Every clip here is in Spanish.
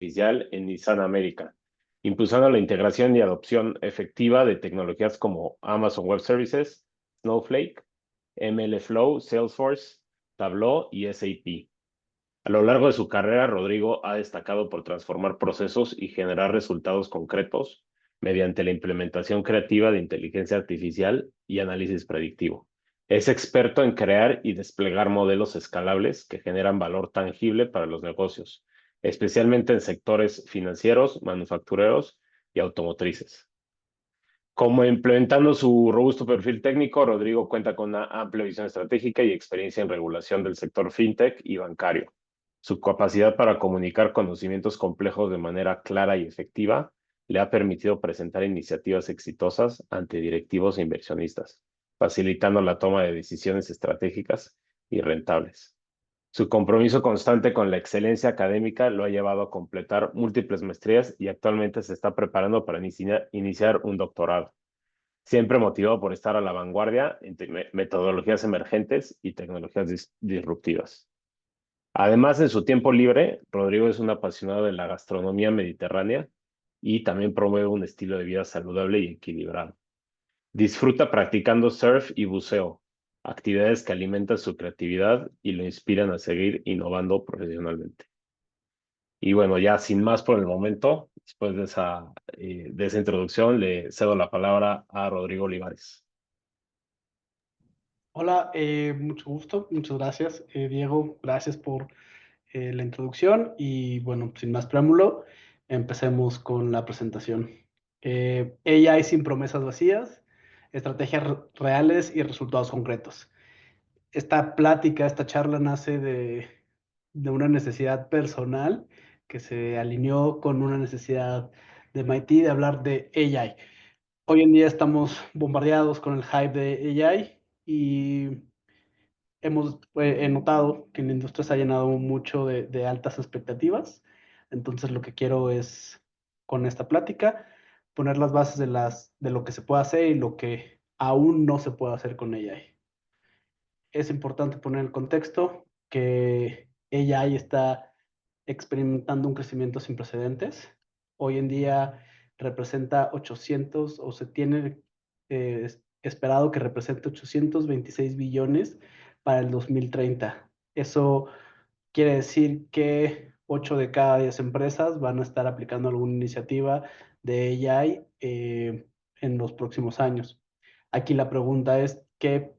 artificial en Nissan América, impulsando la integración y adopción efectiva de tecnologías como Amazon Web Services, Snowflake, MLflow, Salesforce, Tableau y SAP. A lo largo de su carrera, Rodrigo ha destacado por transformar procesos y generar resultados concretos mediante la implementación creativa de inteligencia artificial y análisis predictivo. Es experto en crear y desplegar modelos escalables que generan valor tangible para los negocios, especialmente en sectores financieros, manufactureros y automotrices. Como implementando su robusto perfil técnico, Rodrigo cuenta con una amplia visión estratégica y experiencia en regulación del sector fintech y bancario. Su capacidad para comunicar conocimientos complejos de manera clara y efectiva le ha permitido presentar iniciativas exitosas ante directivos e inversionistas, facilitando la toma de decisiones estratégicas y rentables. Su compromiso constante con la excelencia académica lo ha llevado a completar múltiples maestrías y actualmente se está preparando para iniciar un doctorado, siempre motivado por estar a la vanguardia entre metodologías emergentes y tecnologías disruptivas. Además, en su tiempo libre, Rodrigo es un apasionado de la gastronomía mediterránea y también promueve un estilo de vida saludable y equilibrado. Disfruta practicando surf y buceo, actividades que alimentan su creatividad y lo inspiran a seguir innovando profesionalmente. Y bueno, ya sin más por el momento, después de esa introducción, le cedo la palabra a Rodrigo Olivares. Hola, mucho gusto, muchas gracias, Diego, gracias por la introducción y bueno, sin más preámbulo, empecemos con la presentación. AI sin promesas vacías, estrategias reales y resultados concretos. Esta plática, esta charla nace de una necesidad personal que se alineó con una necesidad de MIT de hablar de AI. Hoy en día estamos bombardeados con el hype de AI y hemos notado que la industria se ha llenado mucho de altas expectativas. Entonces lo que quiero es, con esta plática, poner las bases de lo que se puede hacer y lo que aún no se puede hacer con AI. Es importante poner el contexto que AI está experimentando un crecimiento sin precedentes. Hoy en día representa 800 o se tiene esperado que represente 826 billones para el 2030. Eso quiere decir que 8 de cada 10 empresas van a estar aplicando alguna iniciativa de AI en los próximos años. Aquí la pregunta es, ¿qué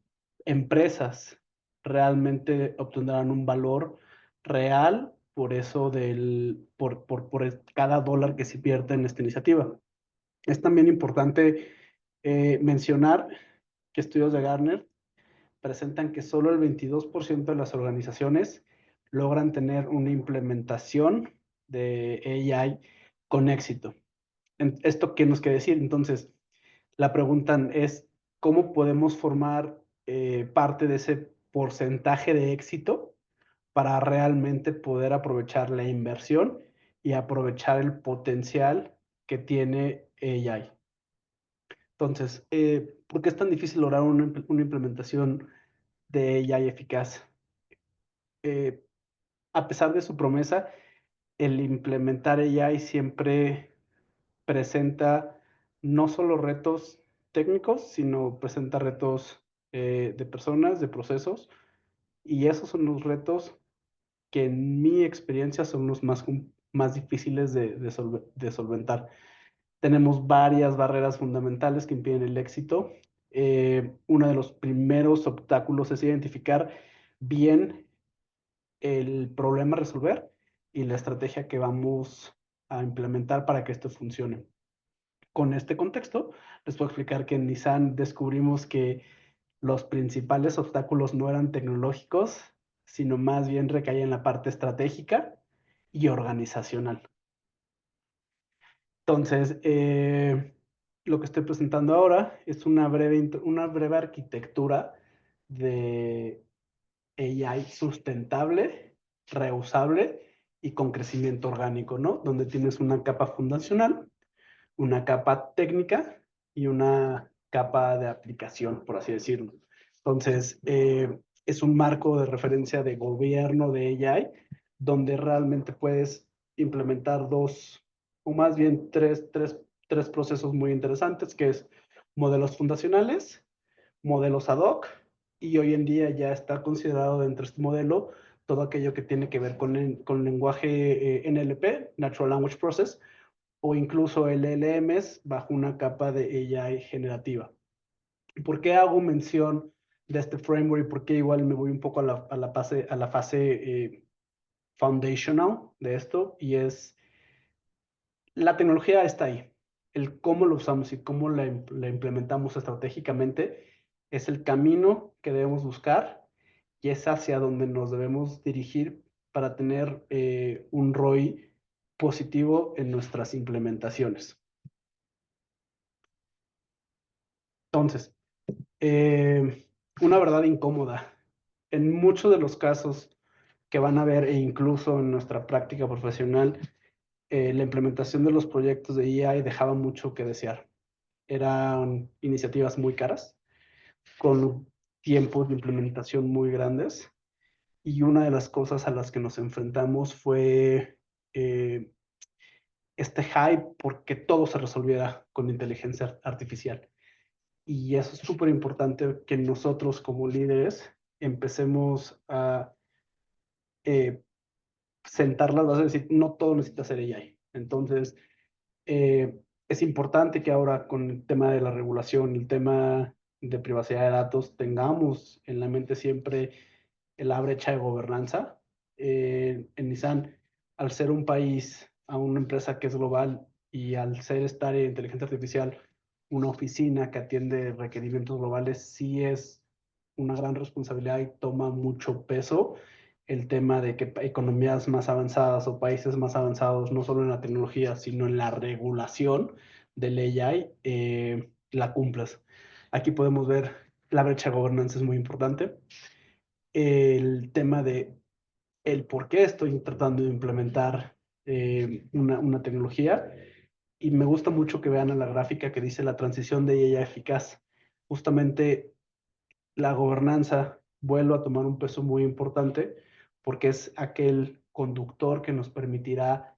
empresas realmente obtendrán un valor real por eso por cada dólar que se pierde en esta iniciativa? Es también importante mencionar que estudios de Gartner presentan que solo el 22% de las organizaciones logran tener una implementación de AI con éxito. ¿Esto qué nos quiere decir? Entonces, la pregunta es, ¿cómo podemos formar parte de ese porcentaje de éxito para realmente poder aprovechar la inversión y aprovechar el potencial que tiene AI? Entonces, ¿por qué es tan difícil lograr una implementación de AI eficaz? Eh, a pesar de su promesa, el implementar AI siempre presenta no solo retos técnicos, sino presenta retos de personas, de procesos, y esos son los retos que en mi experiencia son los más difíciles de solventar. Tenemos varias barreras fundamentales que impiden el éxito. Uno de los primeros obstáculos es identificar bien el problema a resolver y la estrategia que vamos a implementar para que esto funcione. Con este contexto, les puedo explicar que en Nissan descubrimos que los principales obstáculos no eran tecnológicos, sino más bien recaían en la parte estratégica y organizacional. Entonces, lo que estoy presentando ahora es una breve arquitectura de AI sustentable, reusable y con crecimiento orgánico, ¿no? Donde tienes una capa fundacional, una capa técnica y una capa de aplicación, por así decirlo. Entonces, es un marco de referencia de gobierno de AI, donde realmente puedes implementar dos, o más bien tres procesos muy interesantes, que es modelos fundacionales, modelos ad hoc, y hoy en día ya está considerado dentro de este modelo todo aquello que tiene que ver con lenguaje NLP, Natural Language Process, o incluso LLMs bajo una capa de AI generativa. ¿Por qué hago mención de este framework y por qué igual me voy un poco a la fase foundational de esto? Y es, la tecnología está ahí. El cómo lo usamos y cómo la implementamos estratégicamente es el camino que debemos buscar y es hacia donde nos debemos dirigir para tener un ROI positivo en nuestras implementaciones. Entonces, una verdad incómoda. En muchos de los casos que van a ver, e incluso en nuestra práctica profesional, la implementación de los proyectos de AI dejaba mucho que desear. Eran iniciativas muy caras, con tiempos de implementación muy grandes, y una de las cosas a las que nos enfrentamos fue este hype porque todo se resolviera con inteligencia artificial. Y eso es súper importante que nosotros como líderes empecemos a eh, sentar las bases, decir, no todo necesita ser AI. Entonces, es importante que ahora con el tema de la regulación, el tema de privacidad de datos, tengamos en la mente siempre la brecha de gobernanza. En Nissan, al ser un país, a una empresa que es global y al ser esta área de inteligencia artificial, una oficina que atiende requerimientos globales, sí es una gran responsabilidad y toma mucho peso el tema de que economías más avanzadas o países más avanzados, no solo en la tecnología, sino en la regulación del AI, la cumplas. Aquí podemos ver la brecha de gobernanza es muy importante. El tema de el por qué estoy tratando de implementar una tecnología. Y me gusta mucho que vean en la gráfica que dice la transición de IA eficaz. Justamente la gobernanza vuelve a tomar un peso muy importante porque es aquel conductor que nos permitirá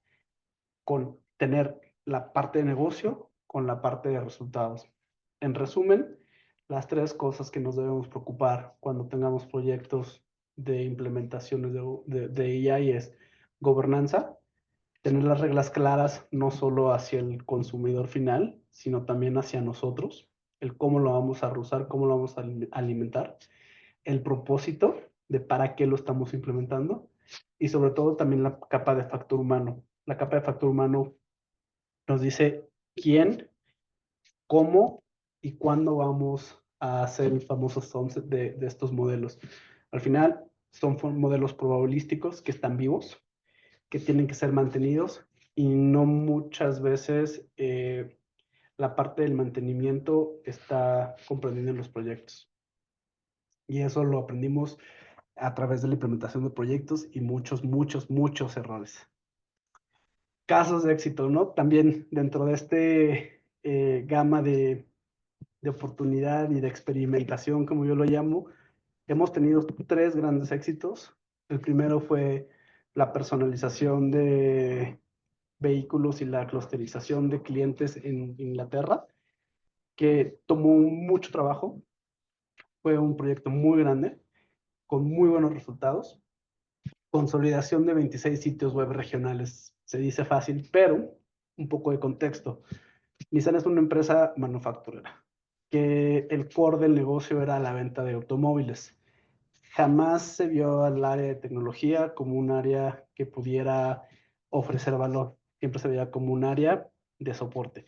tener la parte de negocio con la parte de resultados. En resumen, las tres cosas que nos debemos preocupar cuando tengamos proyectos de implementaciones de AI es gobernanza, tener las reglas claras no solo hacia el consumidor final, sino también hacia nosotros, el cómo lo vamos a usar, cómo lo vamos a alimentar, el propósito de para qué lo estamos implementando y sobre todo también la capa de factor humano. La capa de factor humano nos dice quién, cómo y cuándo vamos a hacer el famoso sunset de estos modelos. Al final son modelos probabilísticos que están vivos, que tienen que ser mantenidos y no muchas veces la parte del mantenimiento está comprendida en los proyectos. Y eso lo aprendimos a través de la implementación de proyectos y muchos errores. Casos de éxito, ¿no? También dentro de este gama de oportunidad y de experimentación, como yo lo llamo, hemos tenido tres grandes éxitos. El primero fue la personalización de vehículos y la clusterización de clientes en Inglaterra, que tomó mucho trabajo. Fue un proyecto muy grande, con muy buenos resultados. Consolidación de 26 sitios web regionales. Se dice fácil, pero un poco de contexto. Nissan es una empresa manufacturera, que el core del negocio era la venta de automóviles. Jamás se vio al área de tecnología como un área que pudiera ofrecer valor. Siempre se veía como un área de soporte,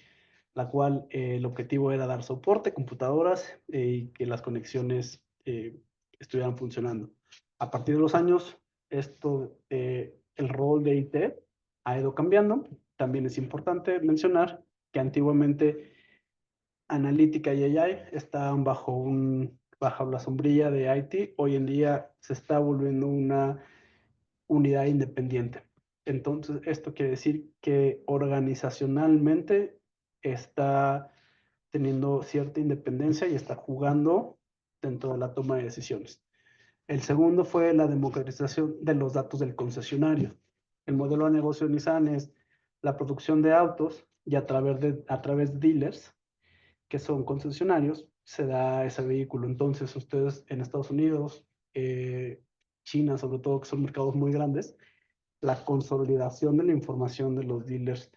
la cual el objetivo era dar soporte, computadoras y que las conexiones estuvieran funcionando. A partir de los años, el rol de IT ha ido cambiando. También es importante mencionar que antiguamente analítica y AI estaban bajo la sombrilla de IT. Hoy en día se está volviendo una unidad independiente. Entonces, esto quiere decir que organizacionalmente está teniendo cierta independencia y está jugando dentro de la toma de decisiones. El segundo fue la democratización de los datos del concesionario. El modelo de negocio de Nissan es la producción de autos y a través de dealers, que son concesionarios, se da ese vehículo. Entonces, ustedes en Estados Unidos, China sobre todo, que son mercados muy grandes, la consolidación de la información de los dealers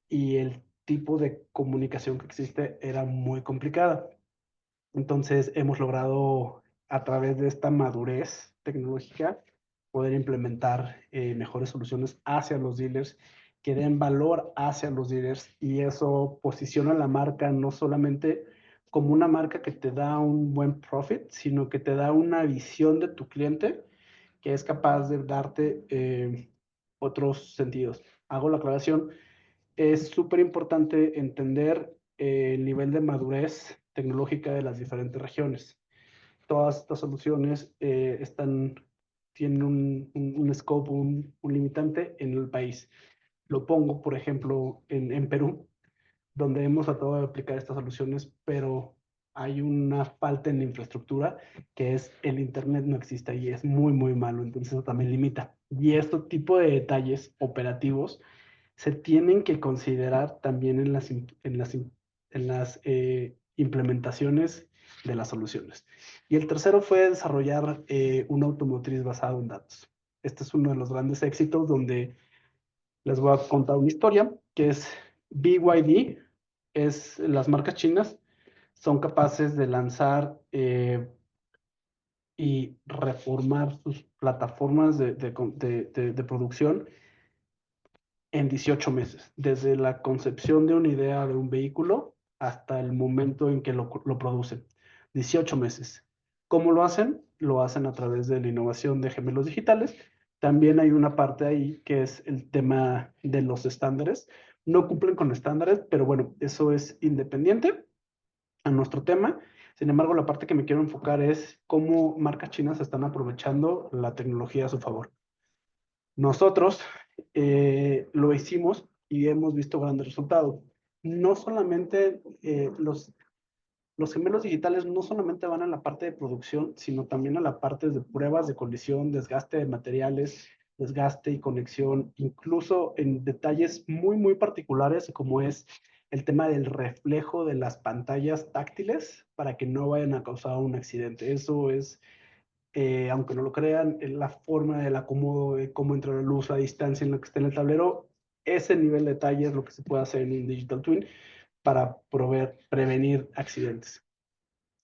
y el tipo de comunicación que existe era muy complicada. Entonces hemos logrado a través de esta madurez tecnológica poder implementar mejores soluciones hacia los dealers, que den valor hacia los dealers y eso posiciona la marca no solamente como una marca que te da un buen profit, sino que te da una visión de tu cliente que es capaz de darte otros sentidos. Hago la aclaración, es súper importante entender el nivel de madurez tecnológica de las diferentes regiones. Todas estas soluciones tienen un scope, un limitante en el país. Lo pongo, por ejemplo, en Perú, donde hemos tratado de aplicar estas soluciones, pero hay una falta en la infraestructura que es el Internet no existe y es muy, muy malo, entonces eso también limita. Y este tipo de detalles operativos se tienen que considerar también en las implementaciones de las soluciones. Y el tercero fue desarrollar una automotriz basado en datos. Este es uno de los grandes éxitos donde les voy a contar una historia que es BYD, es las marcas chinas son capaces de lanzar y reformar sus plataformas de producción en 18 meses, desde la concepción de una idea de un vehículo hasta el momento en que lo producen. 18 meses. ¿Cómo lo hacen? Lo hacen a través de la innovación de gemelos digitales. También hay una parte ahí que es el tema de los estándares. No cumplen con estándares, pero bueno, eso es independiente a nuestro tema. Sin embargo, la parte que me quiero enfocar es cómo marcas chinas están aprovechando la tecnología a su favor. Nosotros lo hicimos y hemos visto grandes resultados. No solamente los gemelos digitales no solamente van a la parte de producción, sino también a la parte de pruebas de colisión, desgaste de materiales, desgaste y conexión, incluso en detalles muy, muy particulares como es el tema del reflejo de las pantallas táctiles para que no vayan a causar un accidente. Eso es aunque no lo crean, la forma del acomodo, de cómo entra la luz, la distancia en la que está en el tablero, ese nivel de detalle es lo que se puede hacer en un Digital Twin para prevenir accidentes.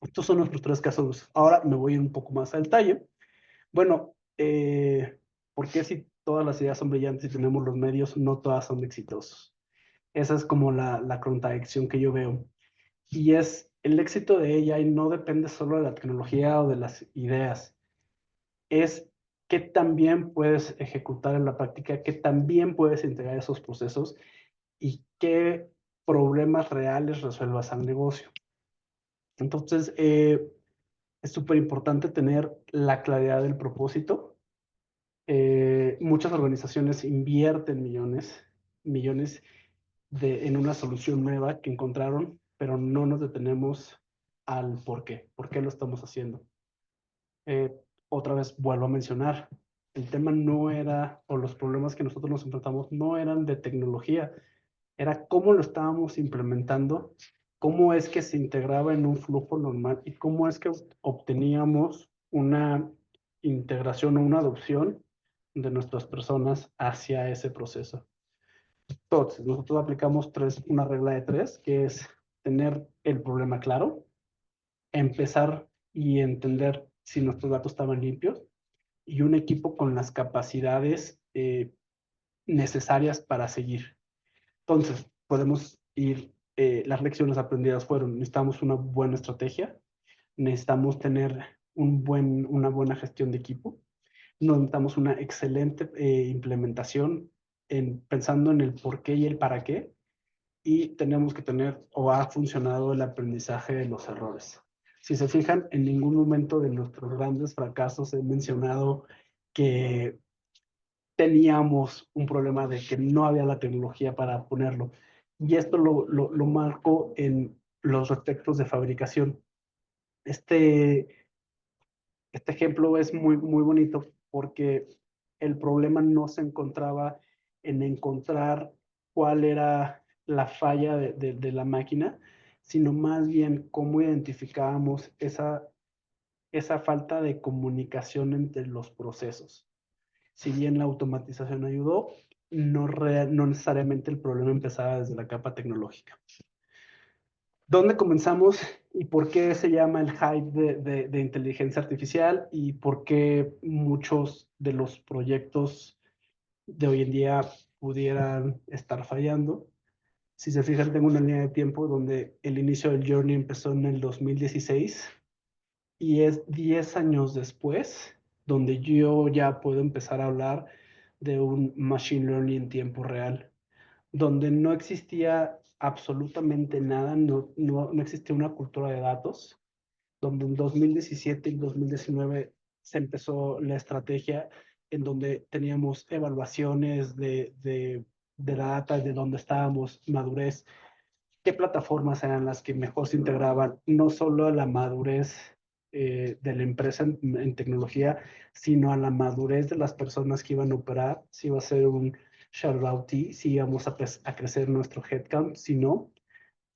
Estos son nuestros tres casos. Ahora me voy a ir un poco más al detalle. Bueno, ¿por qué si todas las ideas son brillantes y tenemos los medios, no todas son exitosos? Esa es como la contradicción que yo veo. Y es, el éxito de ella y no depende solo de la tecnología o de las ideas, es qué también puedes ejecutar en la práctica, qué también puedes integrar esos procesos y qué problemas reales resuelvas al negocio. Entonces, es súper importante tener la claridad del propósito. Muchas organizaciones invierten millones en una solución nueva que encontraron, pero no nos detenemos al por qué lo estamos haciendo. eh, Otra vez vuelvo a mencionar, el tema no era, o los problemas que nosotros nos enfrentamos no eran de tecnología, era cómo lo estábamos implementando, cómo es que se integraba en un flujo normal y cómo es que obteníamos una integración o una adopción de nuestras personas hacia ese proceso. Entonces, nosotros aplicamos una regla de tres, que es tener el problema claro, empezar y entender si nuestros datos estaban limpios y un equipo con las capacidades necesarias para seguir. Entonces, podemos ir, las lecciones aprendidas fueron, necesitamos una buena estrategia, necesitamos tener una buena gestión de equipo, necesitamos una excelente implementación pensando en el por qué y el para qué, y tenemos que tener o ha funcionado el aprendizaje de los errores. Si se fijan, en ningún momento de nuestros grandes fracasos he mencionado que teníamos un problema de que no había la tecnología para ponerlo. Y esto lo marco en los aspectos de fabricación. Este, este ejemplo es muy, muy bonito porque el problema no se encontraba en encontrar cuál era la falla de la máquina, sino más bien cómo identificábamos esa falta de comunicación entre los procesos. Si bien la automatización ayudó, no necesariamente el problema empezaba desde la capa tecnológica. ¿Dónde comenzamos y por qué se llama el hype de inteligencia artificial y por qué muchos de los proyectos de hoy en día pudieran estar fallando? Si se fijan, tengo una línea de tiempo donde el inicio del Journey empezó en el 2016 y es 10 años después donde yo ya puedo empezar a hablar de un machine learning en tiempo real, donde no existía absolutamente nada, no existía una cultura de datos, donde en 2017 y 2019 se empezó la estrategia en donde teníamos evaluaciones de la data, de dónde estábamos, madurez, qué plataformas eran las que mejor se integraban, no solo a la madurez de la empresa en tecnología, sino a la madurez de las personas que iban a operar, si iba a ser un shadow T, si íbamos a crecer nuestro headcount, si no.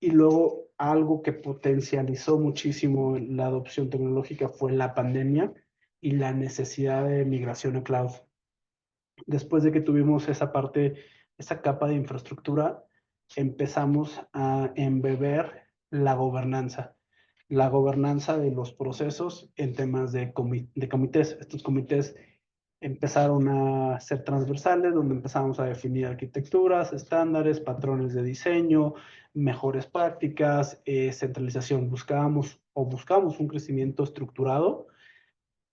Y luego algo que potencializó muchísimo la adopción tecnológica fue la pandemia y la necesidad de migración a cloud. Después de que tuvimos esa parte, esa capa de infraestructura, empezamos a embeber la gobernanza de los procesos en temas de comités. Estos comités empezaron a ser transversales, donde empezamos a definir arquitecturas, estándares, patrones de diseño, mejores prácticas, centralización. Buscamos un crecimiento estructurado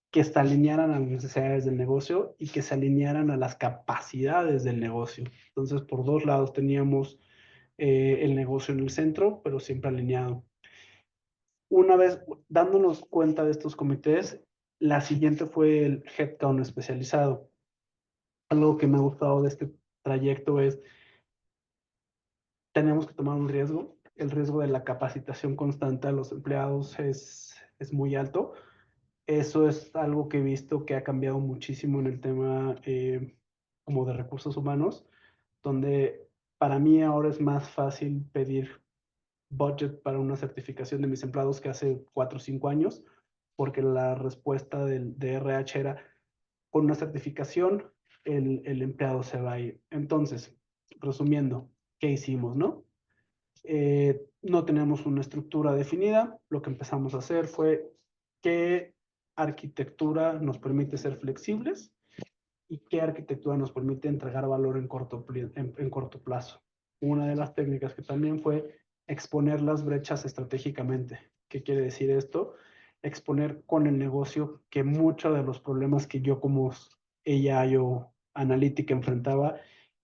que se alinearan a las necesidades del negocio y que se alinearan a las capacidades del negocio. Entonces, por dos lados teníamos el negocio en el centro, pero siempre alineado. Una vez dándonos cuenta de estos comités, la siguiente fue el headcount especializado. Algo que me ha gustado de este trayecto es, tenemos que tomar un riesgo. El riesgo de la capacitación constante a los empleados es muy alto. Eso es algo que he visto que ha cambiado muchísimo en el tema como de recursos humanos, donde para mí ahora es más fácil pedir budget para una certificación de mis empleados que hace 4 o 5 años, porque la respuesta de RH era, con una certificación, el empleado se va a ir. Entonces, resumiendo, ¿qué hicimos, no? No tenemos una estructura definida. Lo que empezamos a hacer fue qué arquitectura nos permite ser flexibles y qué arquitectura nos permite entregar valor en corto plazo. Una de las técnicas que también fue exponer las brechas estratégicamente. ¿Qué quiere decir esto? Exponer con el negocio que muchos de los problemas que yo como ella yo analítica enfrentaba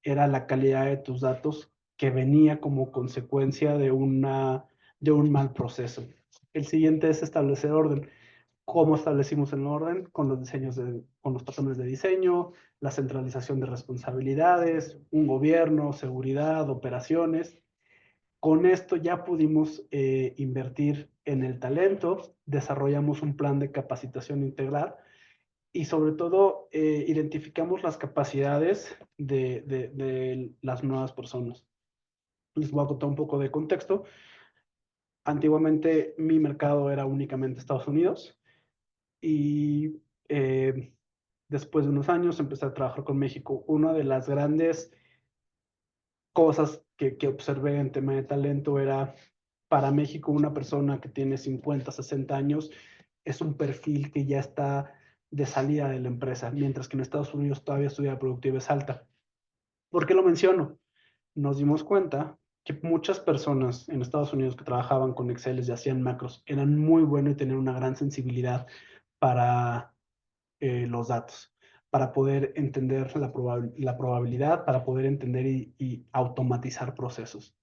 era la calidad de tus datos que venía como consecuencia de un mal proceso. El siguiente es establecer orden. ¿Cómo establecimos el orden? Con los con los patrones de diseño, la centralización de responsabilidades, un gobierno, seguridad, operaciones. Con esto ya pudimos invertir en el talento, desarrollamos un plan de capacitación integral y sobre todo identificamos las capacidades de las nuevas personas. Les voy a contar un poco de contexto. Antiguamente mi mercado era únicamente Estados Unidos y después de unos años empecé a trabajar con México. Una de las grandes cosas que observé en tema de talento era, para México, una persona que tiene 50, 60 años es un perfil que ya está de salida de la empresa, mientras que en Estados Unidos todavía su vida productiva es alta. ¿Por qué lo menciono? Nos dimos cuenta que muchas personas en Estados Unidos que trabajaban con Excel y hacían macros eran muy buenos y tenían una gran sensibilidad para los datos, para poder entender la probabilidad, para poder entender y automatizar procesos.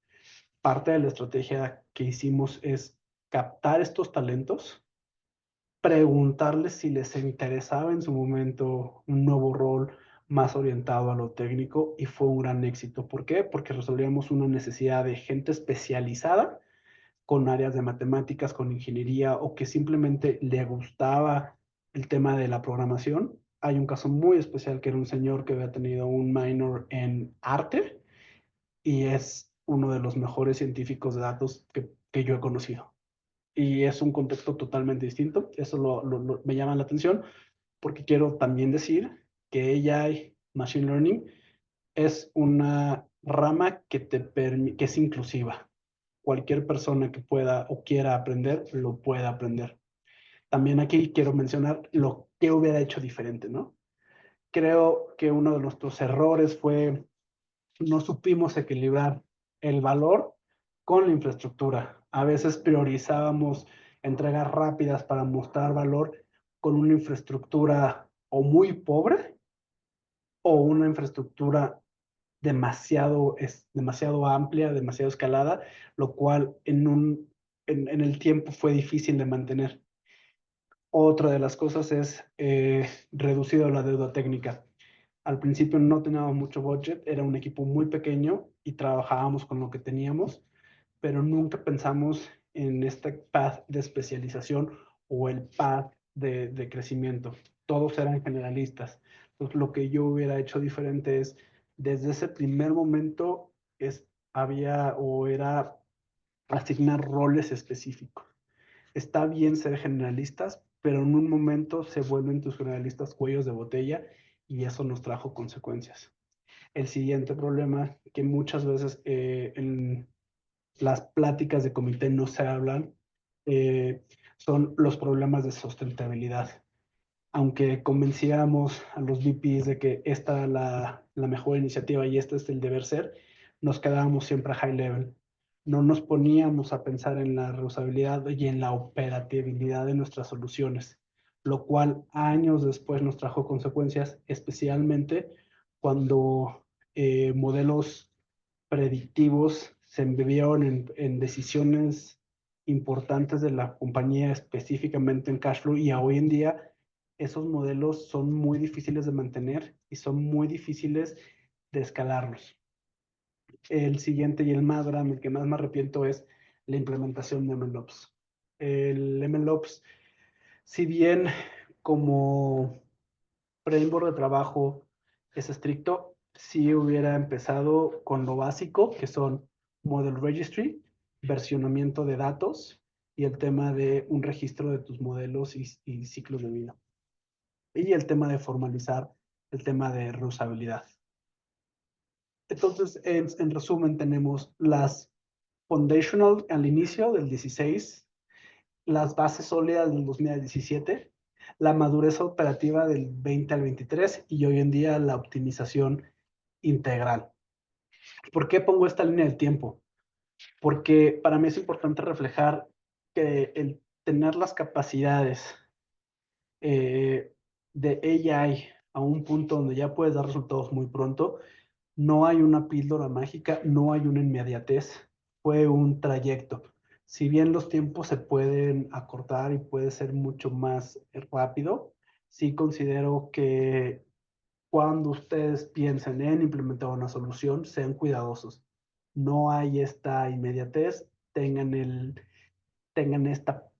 Parte de la estrategia que hicimos es captar estos talentos, preguntarles si les interesaba en su momento un nuevo rol más orientado a lo técnico y fue un gran éxito. ¿Por qué? Porque resolvíamos una necesidad de gente especializada con áreas de matemáticas, con ingeniería o que simplemente le gustaba el tema de la programación hay un caso muy especial que era un señor que había tenido un minor en arte y es uno de los mejores científicos de datos que yo he conocido. Y es un contexto totalmente distinto. Eso me llama la atención porque quiero también decir que AI, Machine Learning, es una rama que es inclusiva. Cualquier persona que pueda o quiera aprender, lo puede aprender. También aquí quiero mencionar lo que hubiera hecho diferente, ¿no? Creo que uno de nuestros errores fue no supimos equilibrar el valor con la infraestructura. A veces priorizábamos entregas rápidas para mostrar valor con una infraestructura o muy pobre o una infraestructura demasiado amplia, demasiado escalada, lo cual en el tiempo fue difícil de mantener. Otra de las cosas es reducido la deuda técnica. Al principio no teníamos mucho budget, era un equipo muy pequeño y trabajábamos con lo que teníamos, pero nunca pensamos en este path de especialización o el path de crecimiento. Todos eran generalistas. Entonces, lo que yo hubiera hecho diferente es, desde ese primer momento, había o era asignar roles específicos. Está bien ser generalistas, pero en un momento se vuelven tus generalistas cuellos de botella y eso nos trajo consecuencias. El siguiente problema que muchas veces en las pláticas de comité no se hablan son los problemas de sustentabilidad. Aunque convenciéramos a los VPs de que esta era la mejor iniciativa y este es el deber ser, nos quedábamos siempre a high level. No nos poníamos a pensar en la reusabilidad y en la operatividad de nuestras soluciones, lo cual años después nos trajo consecuencias, especialmente cuando modelos predictivos se embebieron en decisiones importantes de la compañía, específicamente en cash flow, y hoy en día esos modelos son muy difíciles de mantener y son muy difíciles de escalarlos. El siguiente y el más grande, el que más me arrepiento, es la implementación de MLOps. El MLOps, si bien como framework de trabajo es estricto, sí hubiera empezado con lo básico, que son Model Registry, versionamiento de datos y el tema de un registro de tus modelos y ciclos de vida. Y el tema de formalizar el tema de reusabilidad. Entonces, en resumen, tenemos las foundational al inicio del 16, las bases sólidas del 2017, la madurez operativa del 20 al 23 y hoy en día la optimización integral. ¿Por qué pongo esta línea del tiempo? Porque para mí es importante reflejar que el tener las capacidades de AI a un punto donde ya puedes dar resultados muy pronto, no hay una píldora mágica, no hay una inmediatez, fue un trayecto. Si bien los tiempos se pueden acortar y puede ser mucho más rápido, sí considero que cuando ustedes piensen en implementar una solución, sean cuidadosos. No hay esta inmediatez, tengan esta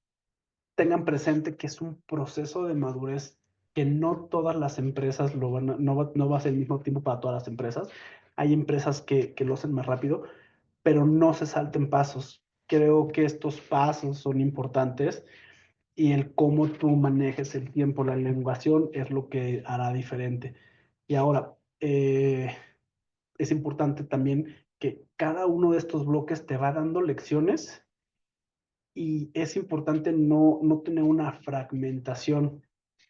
tengan presente que es un proceso de madurez que no todas las empresas no va a ser el mismo tiempo para todas las empresas. Hay empresas que lo hacen más rápido, pero no se salten pasos. Creo que estos pasos son importantes y el cómo tú manejes el tiempo, la elongación es lo que hará diferente. Y ahora, es importante también que cada uno de estos bloques te va dando lecciones y es importante no tener una fragmentación,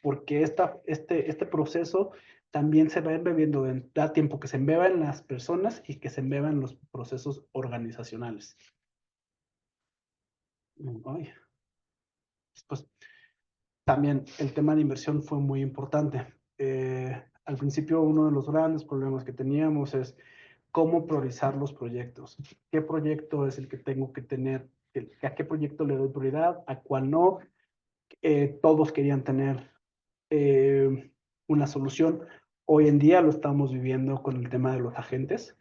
porque este proceso también se va embebiendo, da tiempo que se embeba en las personas y que se embeba en los procesos organizacionales. Ay, pues también el tema de inversión fue muy importante. Al principio uno de los grandes problemas que teníamos es cómo priorizar los proyectos. ¿Qué proyecto es el que tengo que tener? ¿A qué proyecto le doy prioridad? ¿A cuál no? Todos querían tener una solución. Hoy en día lo estamos viviendo con el tema de los agentes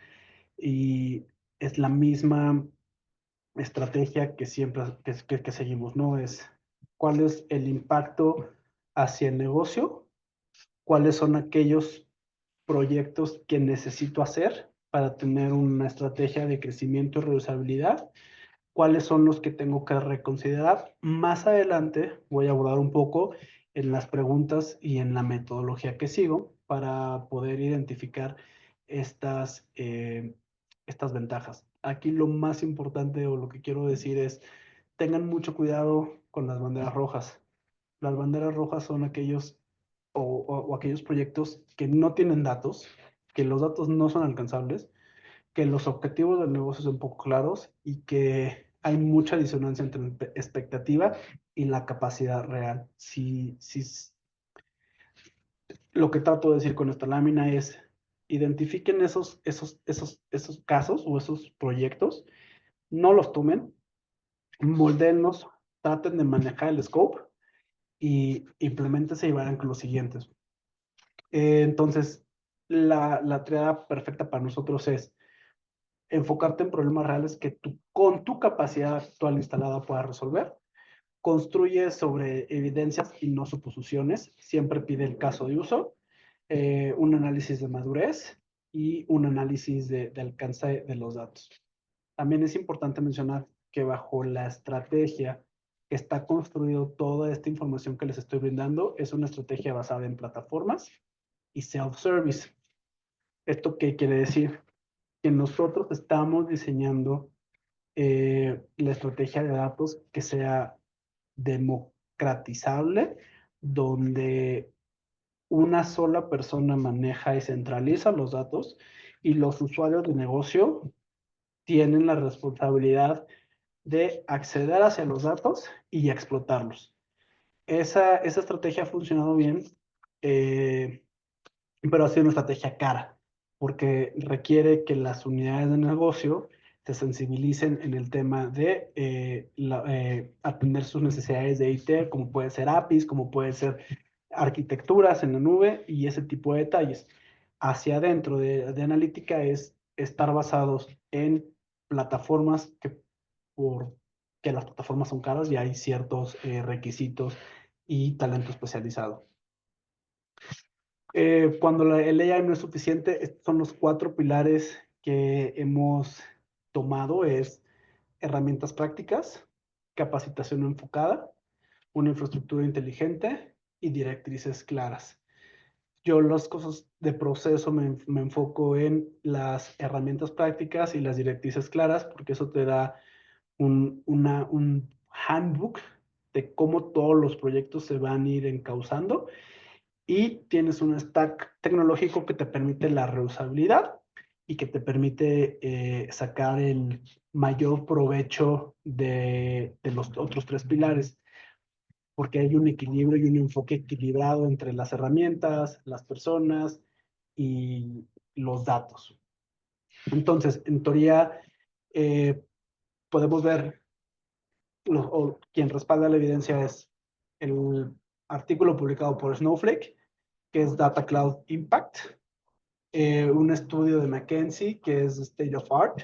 y es la misma estrategia que siempre que seguimos, ¿no? Es cuál es el impacto hacia el negocio cuáles son aquellos proyectos que necesito hacer para tener una estrategia de crecimiento y reusabilidad, cuáles son los que tengo que reconsiderar. Más adelante voy a abordar un poco en las preguntas y en la metodología que sigo para poder identificar estas ventajas. Aquí lo más importante o lo que quiero decir es, tengan mucho cuidado con las banderas rojas. Las banderas rojas son aquellos o aquellos proyectos que no tienen datos, que los datos no son alcanzables, que los objetivos del negocio son poco claros y que hay mucha disonancia entre la expectativa y la capacidad real. Lo que trato de decir con esta lámina es, identifiquen esos casos o esos proyectos, no los tomen, moldeenlos, traten de manejar el scope y implementense y vayan con los siguientes. Entonces, la triada perfecta para nosotros es enfocarte en problemas reales que tú, con tu capacidad actual instalada puedas resolver. Construye sobre evidencias y no suposiciones. Siempre pide el caso de uso, un análisis de madurez y un análisis de alcance de los datos. También es importante mencionar que bajo la estrategia que está construido toda esta información que les estoy brindando, es una estrategia basada en plataformas y self-service. ¿Esto qué quiere decir? Que nosotros estamos diseñando la estrategia de datos que sea democratizable, donde una sola persona maneja y centraliza los datos y los usuarios de negocio tienen la responsabilidad de acceder hacia los datos y explotarlos. Esa estrategia ha funcionado bien, eh, pero ha sido una estrategia cara, porque requiere que las unidades de negocio se sensibilicen en el tema de atender sus necesidades de IT, como puede ser APIs, como puede ser arquitecturas en la nube y ese tipo de detalles. Hacia adentro de analítica es estar basados en plataformas que las plataformas son caras y hay ciertos requisitos y talento especializado. Cuando el AI no es suficiente, estos son los 4 pilares que hemos tomado, es herramientas prácticas, capacitación enfocada, una infraestructura inteligente y directrices claras. Yo las cosas de proceso me enfoco en las herramientas prácticas y las directrices claras, porque eso te da un handbook de cómo todos los proyectos se van a ir encauzando y tienes un stack tecnológico que te permite la reusabilidad y que te permite sacar el mayor provecho de los otros 3 pilares, porque hay un equilibrio y un enfoque equilibrado entre las herramientas, las personas y los datos. Entonces, en teoría, podemos ver, o quien respalda la evidencia es el artículo publicado por Snowflake, que es Data Cloud Impact, un estudio de McKinsey que es State of Art.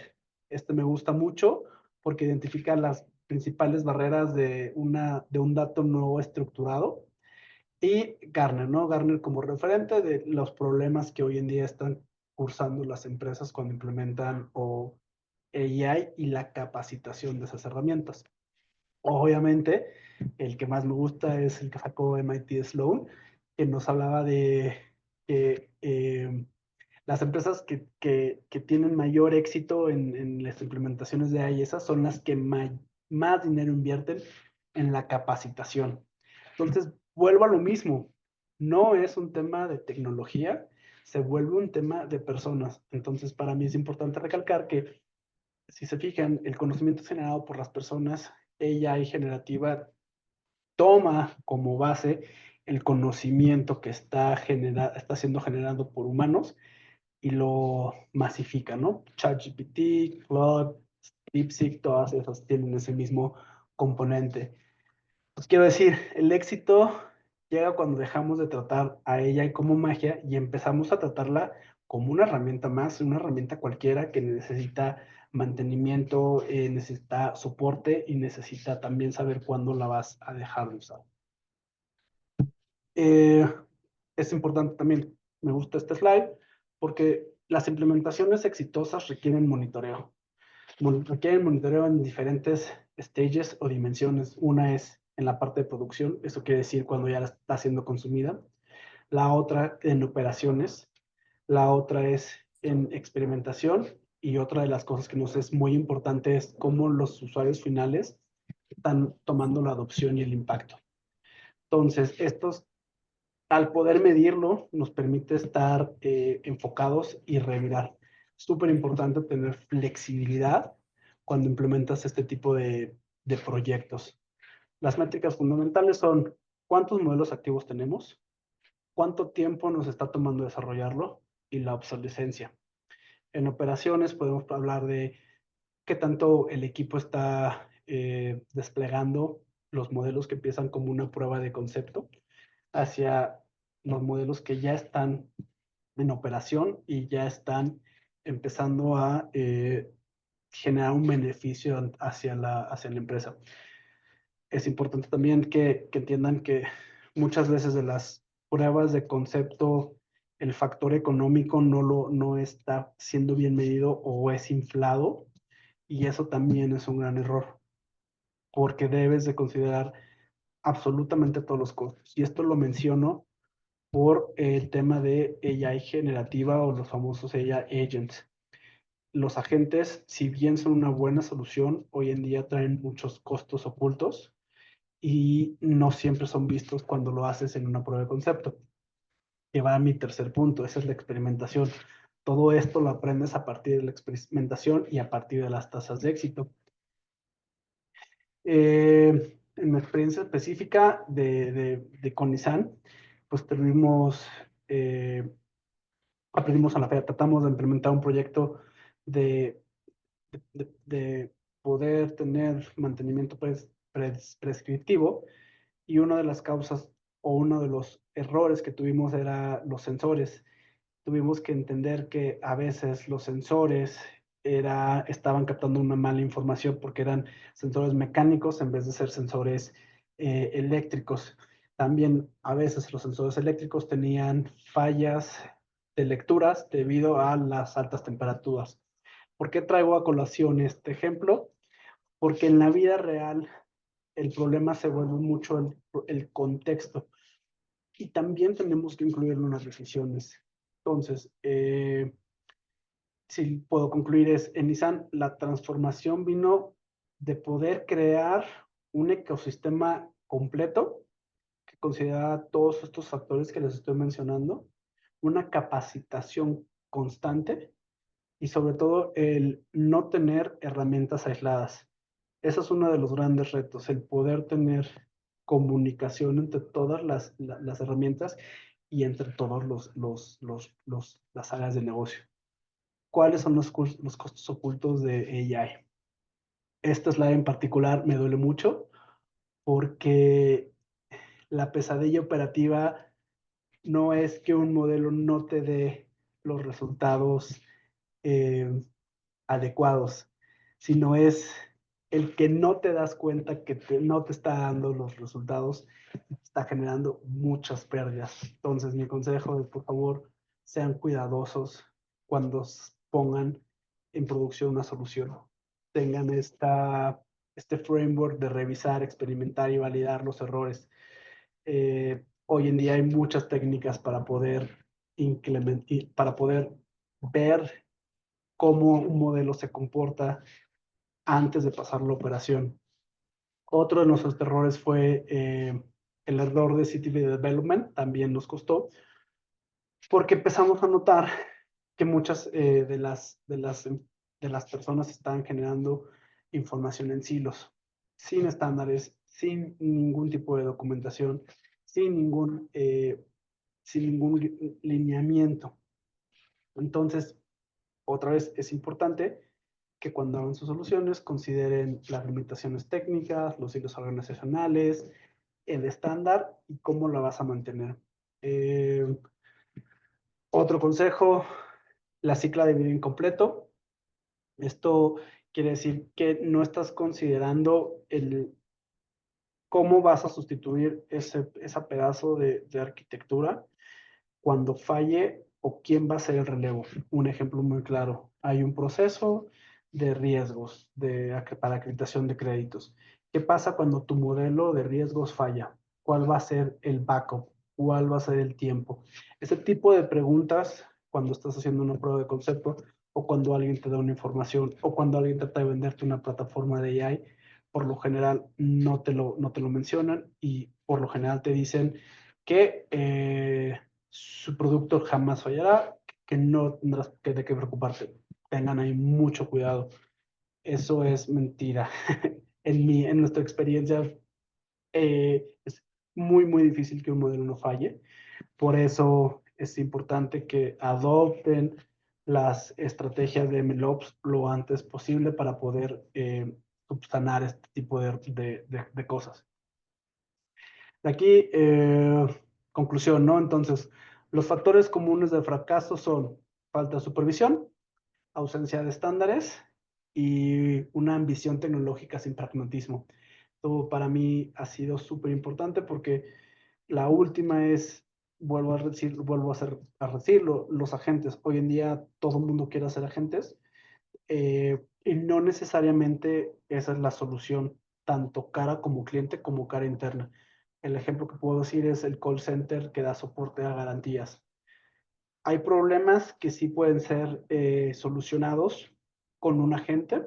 Este me gusta mucho porque identifica las principales barreras de un dato no estructurado. Y Gartner, ¿no? Gartner como referente de los problemas que hoy en día están cursando las empresas cuando implementan o AI y la capacitación de esas herramientas. Obviamente, el que más me gusta es el que sacó MIT Sloan, que nos hablaba de que las empresas que tienen mayor éxito en las implementaciones de AI, esas son las que más dinero invierten en la capacitación. Entonces, vuelvo a lo mismo. No es un tema de tecnología, se vuelve un tema de personas. Entonces, para mí es importante recalcar que, si se fijan, el conocimiento generado por las personas, AI generativa toma como base el conocimiento que está siendo generado por humanos y lo masifica, ¿no? ChatGPT, Claude, DeepSeek, todas esas tienen ese mismo componente. Pues quiero decir, el éxito llega cuando dejamos de tratar a ella como magia y empezamos a tratarla como una herramienta más, una herramienta cualquiera que necesita mantenimiento, necesita soporte y necesita también saber cuándo la vas a dejar de usar. Eh, es importante también, me gusta este slide, porque las implementaciones exitosas requieren monitoreo. Requieren monitoreo en diferentes stages o dimensiones. Una es en la parte de producción, eso quiere decir cuando ya está siendo consumida. La otra en operaciones. La otra es en experimentación. Y otra de las cosas que nos es muy importante es cómo los usuarios finales están tomando la adopción y el impacto. Entonces, estos, al poder medirlo, nos permite estar enfocados y revirar. Súper importante tener flexibilidad cuando implementas este tipo de proyectos. Las métricas fundamentales son cuántos modelos activos tenemos, cuánto tiempo nos está tomando desarrollarlo y la obsolescencia. En operaciones podemos hablar de qué tanto el equipo está desplegando los modelos que empiezan como una prueba de concepto hacia los modelos que ya están en operación y ya están empezando a generar un beneficio hacia la empresa. Es importante también que entiendan que muchas veces de las pruebas de concepto, el factor económico no está siendo bien medido o es inflado, y eso también es un gran error, porque debes de considerar absolutamente todos los costos. Y esto lo menciono por el tema de AI generativa o los famosos AI agents. Los agentes, si bien son una buena solución, hoy en día traen muchos costos ocultos y no siempre son vistos cuando lo haces en una prueba de concepto. Que va a mi tercer punto, esa es la experimentación. Todo esto lo aprendes a partir de la experimentación y a partir de las tasas de éxito. En mi experiencia específica de con Nissan, pues aprendimos a la fe, tratamos de implementar un proyecto de, de poder tener mantenimiento prescriptivo, y una de las causas o uno de los errores que tuvimos era los sensores. Tuvimos que entender que a veces los sensores estaban captando una mala información porque eran sensores mecánicos en vez de ser sensores eléctricos. También a veces los sensores eléctricos tenían fallas de lecturas debido a las altas temperaturas. ¿Por qué traigo a colación este ejemplo? Porque en la vida real el problema se vuelve mucho el contexto, y también tenemos que incluirlo en las decisiones. Entonces, si puedo concluir, en Nissan la transformación vino de poder crear un ecosistema completo que considera todos estos factores que les estoy mencionando, una capacitación constante y sobre todo el no tener herramientas aisladas. Ese es uno de los grandes retos, el poder tener comunicación entre todas las herramientas y entre todos las áreas de negocio. ¿Cuáles son los costos ocultos de AI? Esta slide en particular me duele mucho porque la pesadilla operativa no es que un modelo no te dé los resultados eh, adecuados, sino es el que no te das cuenta que no te está dando los resultados, está generando muchas pérdidas. Entonces, mi consejo es, por favor, sean cuidadosos cuando pongan en producción una solución. Tengan este framework de revisar, experimentar y validar los errores. Hoy en día hay muchas técnicas para poder para poder ver cómo un modelo se comporta antes de pasar la operación. Otro de nuestros errores fue el error de CTV Development, también nos costó, porque empezamos a notar que muchas de las personas están generando información en silos, sin estándares, sin ningún tipo de documentación, sin ningún lineamiento. Entonces, otra vez es importante que cuando hagan sus soluciones consideren las limitaciones técnicas, los hilos organizacionales, el estándar y cómo la vas a mantener. Otro consejo, la cicla de vida incompleto. Esto quiere decir que no estás considerando cómo vas a sustituir ese pedazo de arquitectura cuando falle o quién va a ser el relevo. Un ejemplo muy claro, hay un proceso de riesgos para acreditación de créditos. ¿Qué pasa cuando tu modelo de riesgos falla? ¿Cuál va a ser el backup? ¿Cuál va a ser el tiempo? Ese tipo de preguntas, cuando estás haciendo una prueba de concepto o cuando alguien te da una información o cuando alguien trata de venderte una plataforma de AI, por lo general no te lo mencionan y por lo general te dicen que su producto jamás fallará, que no tendrás de qué preocuparte. Tengan ahí mucho cuidado. Eso es mentira. En nuestra experiencia, es muy difícil que un modelo no falle. Por eso es importante que adopten las estrategias de MLOps lo antes posible para poder subsanar este tipo de cosas. De aquí, conclusión, ¿no? Entonces, los factores comunes de fracaso son falta de supervisión, ausencia de estándares y una ambición tecnológica sin pragmatismo. Todo para mí ha sido súper importante porque la última es, a decirlo, los agentes. Hoy en día todo el mundo quiere ser agentes y no necesariamente esa es la solución, tanto cara como cliente como cara interna. El ejemplo que puedo decir es el call center que da soporte a garantías. Hay problemas que sí pueden ser solucionados con un agente,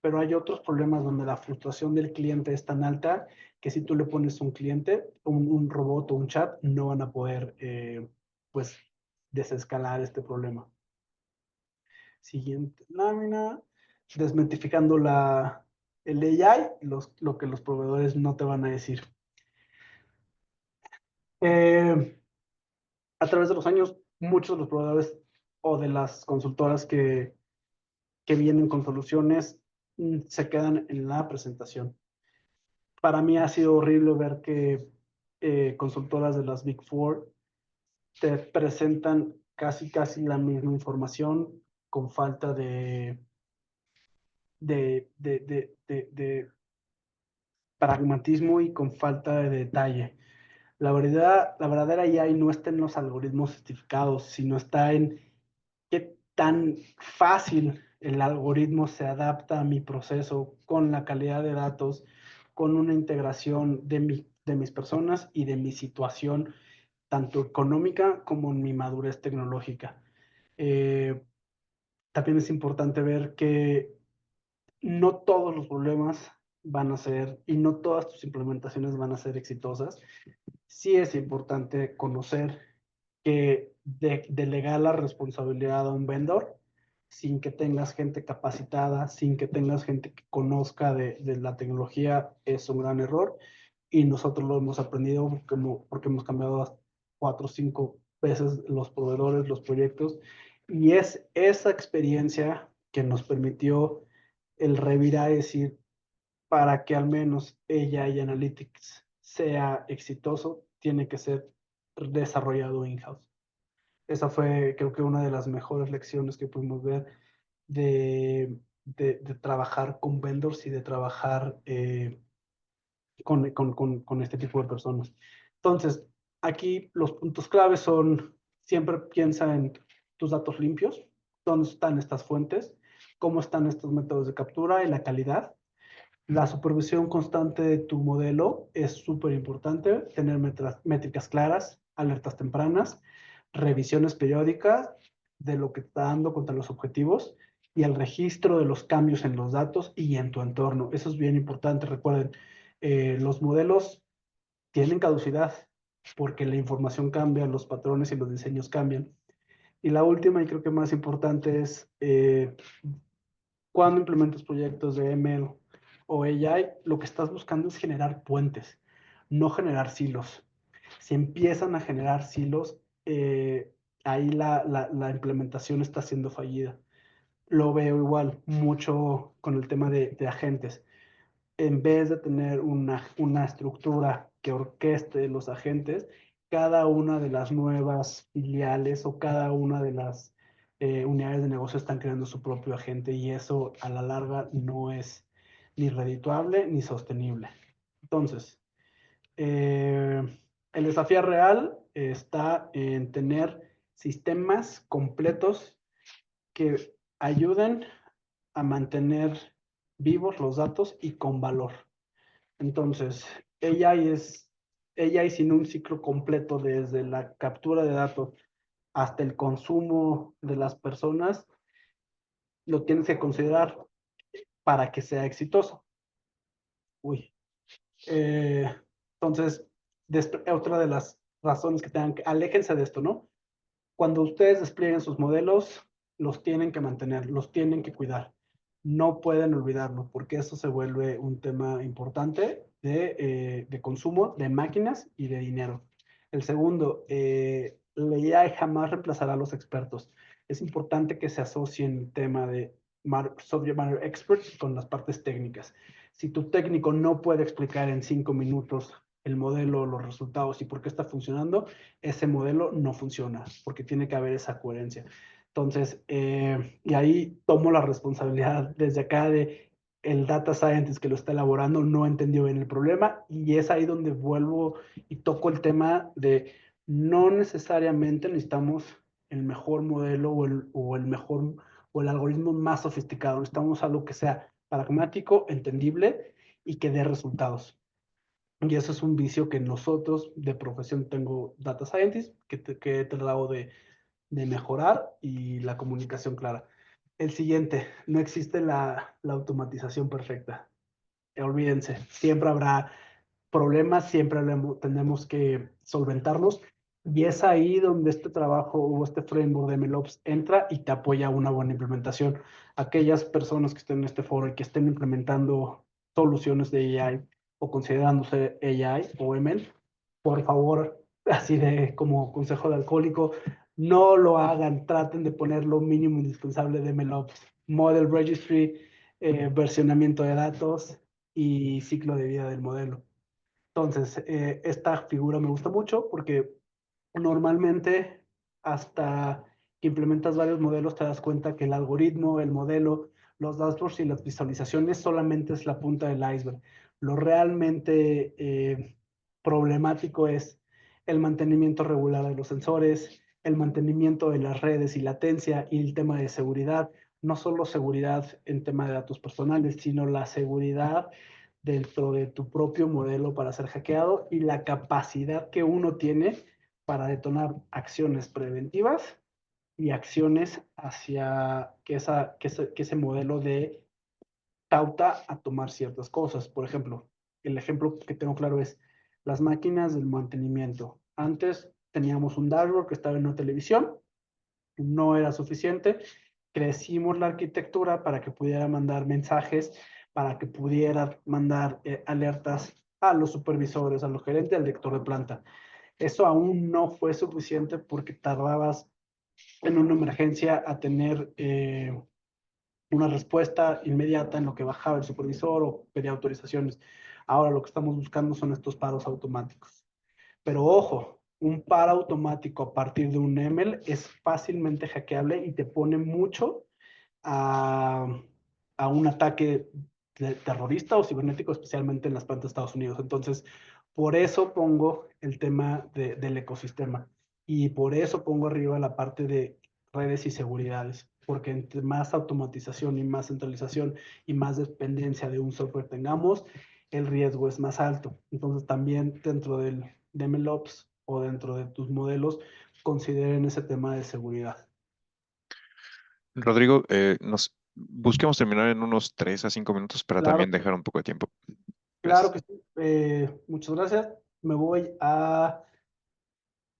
pero hay otros problemas donde la frustración del cliente es tan alta que si tú le pones un cliente, un robot o un chat, no van a poder, pues, desescalar este problema. Siguiente lámina. Desmitificando el AI, lo que los proveedores no te van a decir. Eh, a través de los años, muchos de los proveedores o de las consultoras que vienen con soluciones se quedan en la presentación. Para mí ha sido horrible ver que consultoras de las Big Four te presentan casi la misma información con falta de pragmatismo y con falta de detalle. La verdadera AI no está en los algoritmos certificados, sino está en qué tan fácil el algoritmo se adapta a mi proceso con la calidad de datos, con una integración de mis personas y de mi situación, tanto económica como en mi madurez tecnológica. Eh, También es importante ver que no todos los problemas van a ser y no todas tus implementaciones van a ser exitosas. Sí es importante conocer que delegar la responsabilidad a un vendor sin que tengas gente capacitada, sin que tengas gente que conozca de la tecnología, es un gran error. Y nosotros lo hemos aprendido porque hemos cambiado 4 o 5 veces los proveedores, los proyectos. Y es esa experiencia que nos permitió el revirar y decir, para que al menos ella y Analytics sea exitoso, tiene que ser desarrollado in-house. Esa fue, creo que, una de las mejores lecciones que pudimos ver de trabajar con vendors y de trabajar con este tipo de personas. Entonces, aquí los puntos claves son, siempre piensa en tus datos limpios, dónde están estas fuentes, cómo están estos métodos de captura y la calidad. La supervisión constante de tu modelo es súper importante, tener métricas claras, alertas tempranas, revisiones periódicas de lo que está dando contra los objetivos y el registro de los cambios en los datos y en tu entorno. Eso es bien importante. Recuerden, los modelos tienen caducidad porque la información cambia, los patrones y los diseños cambian. Y la última y creo que más importante es cuando implementas proyectos de ML o AI, lo que estás buscando es generar puentes, no generar silos. Si empiezan a generar silos, ahí la implementación está siendo fallida. Lo veo igual mucho con el tema de agentes. En vez de tener una estructura que orqueste los agentes, cada una de las nuevas filiales o cada una de las unidades de negocio están creando su propio agente y eso a la larga no es ni redituable ni sostenible. Entonces, eh, El desafío real está en tener sistemas completos que ayuden a mantener vivos los datos y con valor. Entonces, AI sin un ciclo completo desde la captura de datos hasta el consumo de las personas, lo tienes que considerar para que sea exitoso. Uy. Entonces, otra de las razones que tengan que, aléjense de esto, ¿no? Cuando ustedes desplieguen sus modelos, los tienen que mantener, los tienen que cuidar. No pueden olvidarlo, porque eso se vuelve un tema importante de consumo de máquinas y de dinero. El segundo, la IA jamás reemplazará a los expertos. Es importante que se asocien el tema de subject matter expert con las partes técnicas. Si tu técnico no puede explicar en 5 minutos el modelo, los resultados y por qué está funcionando, ese modelo no funciona, porque tiene que haber esa coherencia. Entonces, y ahí tomo la responsabilidad desde acá de el data scientist que lo está elaborando no entendió bien el problema y es ahí donde vuelvo y toco el tema de no necesariamente necesitamos el mejor modelo o el mejor o el algoritmo más sofisticado, necesitamos algo que sea pragmático, entendible y que dé resultados. Y eso es un vicio que nosotros de profesión tengo data scientist, que he tratado de mejorar y la comunicación clara. El siguiente, no existe la automatización perfecta. Olvídense, siempre habrá problemas, siempre tenemos que solventarlos. Y es ahí donde este trabajo o este framework de MLOps entra y te apoya a una buena implementación. Aquellas personas que estén en este foro y que estén implementando soluciones de AI o considerándose AI o ML, por favor, así de como consejo de alcohólico, no lo hagan, traten de poner lo mínimo indispensable de MLOps, Model Registry, versionamiento de datos y ciclo de vida del modelo. Entonces, esta figura me gusta mucho porque normalmente hasta que implementas varios modelos te das cuenta que el algoritmo, el modelo, los dashboards y las visualizaciones solamente es la punta del iceberg. Lo realmente problemático es el mantenimiento regular de los sensores, el mantenimiento de las redes y latencia y el tema de seguridad. No solo seguridad en tema de datos personales, sino la seguridad dentro de tu propio modelo para ser hackeado y la capacidad que uno tiene para detonar acciones preventivas y acciones hacia que ese modelo de pauta a tomar ciertas cosas. Por ejemplo, el ejemplo que tengo claro es las máquinas del mantenimiento. Antes teníamos un dashboard que estaba en una televisión, no era suficiente. Crecimos la arquitectura para que pudiera mandar mensajes, para que pudiera mandar alertas a los supervisores, a los gerentes, al director de planta. Eso aún no fue suficiente porque tardabas en una emergencia a tener una respuesta inmediata en lo que bajaba el supervisor o pedía autorizaciones. Ahora lo que estamos buscando son estos paros automáticos. Pero ojo, un paro automático a partir de un ML es fácilmente hackeable y te pone mucho a, a un ataque terrorista o cibernético, especialmente en las plantas de Estados Unidos. Entonces, por eso pongo el tema del ecosistema y por eso pongo arriba la parte de redes y seguridades, porque entre más automatización y más centralización y más dependencia de un software tengamos, el riesgo es más alto. Entonces, también dentro del MLOps o dentro de tus modelos, consideren ese tema de seguridad. Rodrigo, nos busquemos terminar en unos 3 a 5 minutos para Claro, también dejar un poco de tiempo. claro Gracias. que sí. Muchas gracias. Me voy a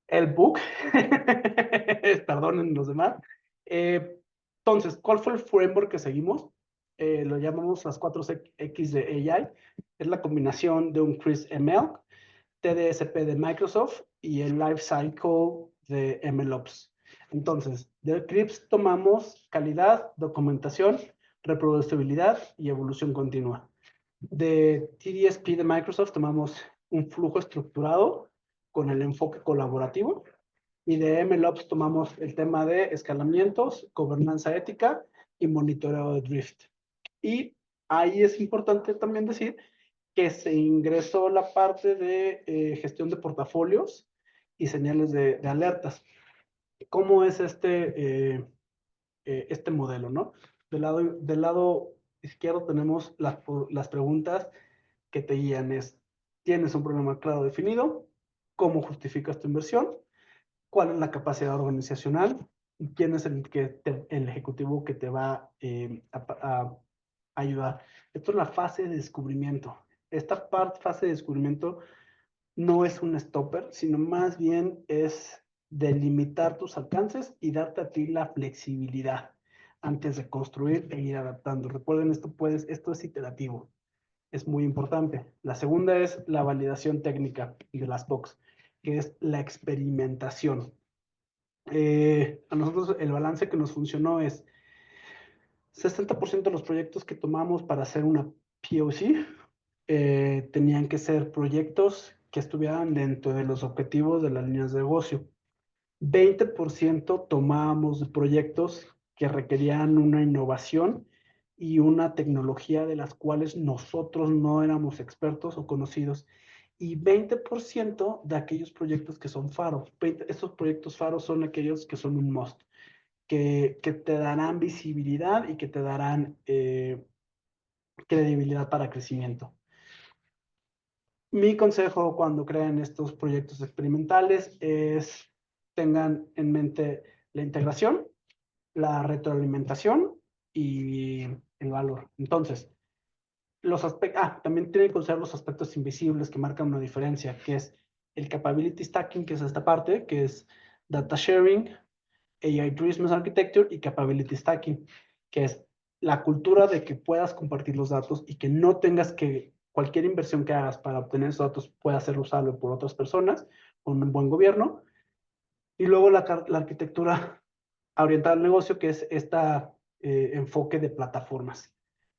el book. Perdonen los demás. Entonces, ¿cuál fue el framework que seguimos? Lo llamamos las 4X de AI. Es la combinación de un Chris ML, TDSP de Microsoft y el Lifecycle de MLOps. Entonces, de CRIPS tomamos calidad, documentación, reproducibilidad y evolución continua. De TDSP de Microsoft tomamos un flujo estructurado con el enfoque colaborativo y de MLOps tomamos el tema de escalamientos, gobernanza ética y monitoreo de drift. Y ahí es importante también decir que se ingresó la parte de gestión de portafolios y señales de alertas. ¿Cómo es este modelo, no? Del lado izquierdo tenemos las preguntas que te guían. ¿Tienes un problema claro definido? ¿Cómo justificas tu inversión? ¿Cuál es la capacidad organizacional? ¿Y quién es el ejecutivo que te va a ayudar? Esto es la fase de descubrimiento. Esta fase de descubrimiento no es un stopper, sino más bien es delimitar tus alcances y darte a ti la flexibilidad antes de construir e ir adaptando. Recuerden, esto es iterativo, es muy importante. La segunda es la validación técnica de las POCs, que es la experimentación. A nosotros el balance que nos funcionó es 60% de los proyectos que tomamos para hacer una POC tenían que ser proyectos que estuvieran dentro de los objetivos de las líneas de negocio. 20% tomábamos proyectos que requerían una innovación y una tecnología de las cuales nosotros no éramos expertos o conocidos. Y 20% de aquellos proyectos que son faros. Estos proyectos faros son aquellos que son un must, que te darán visibilidad y que te darán credibilidad para crecimiento. Mi consejo cuando crean estos proyectos experimentales es tengan en mente la integración, la retroalimentación y el valor. Entonces, también tienen que considerar los aspectos invisibles que marcan una diferencia, que es el capability stacking, que es esta parte, que es data sharing, AI-driven architecture y capability stacking, que es la cultura de que puedas compartir los datos y que no tengas que cualquier inversión que hagas para obtener esos datos pueda ser usable por otras personas con un buen gobierno. Y luego la arquitectura orientada al negocio, que es este enfoque de plataformas.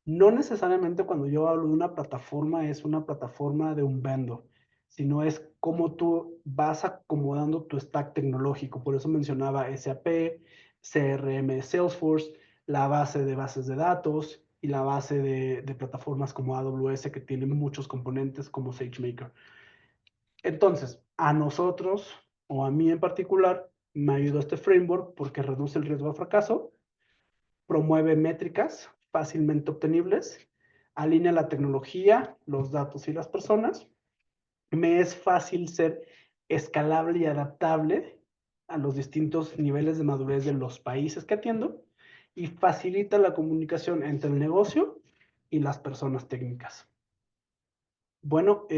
No necesariamente cuando yo hablo de una plataforma es una plataforma de un vendor, sino es cómo tú vas acomodando tu stack tecnológico. Por eso mencionaba SAP, CRM, Salesforce, la base de bases de datos y la base de plataformas como AWS que tienen muchos componentes como SageMaker. Entonces, a nosotros, o a mí en particular, me ayudó este framework porque reduce el riesgo de fracaso, promueve métricas fácilmente obtenibles, alinea la tecnología, los datos y las personas. Me es fácil ser escalable y adaptable a los distintos niveles de madurez de los países que atiendo y facilita la comunicación entre el negocio y las personas técnicas. Bueno,